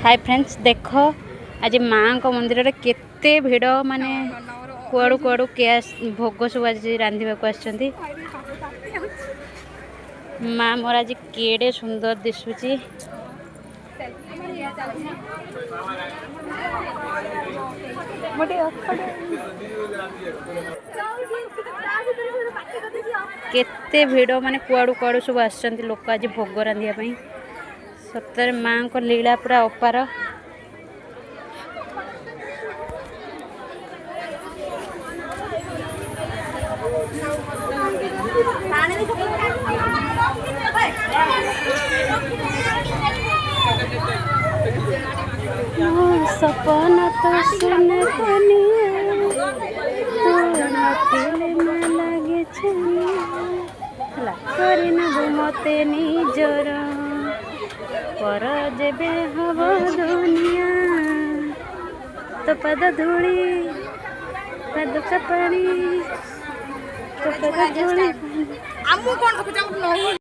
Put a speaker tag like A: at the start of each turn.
A: Hi friends देख आज माँ को मंदिर रे केते भिड़ माने कुआड़ू कुआड़ू के भोग सब आज रांधिबा आछंती। माँ मोर आज केड़े सुंदर दिशुची। केते भिड़ माने कुआड़ू कुआड़ू सब आछंती लोक आज भोग रांधिबा पई। सतर माँ को लीला पूरा अपार। सपना तो सुन लगे मते निजर पर जेबे हब दुनिया तो पद धूली पद कपाणी तो पद धूली।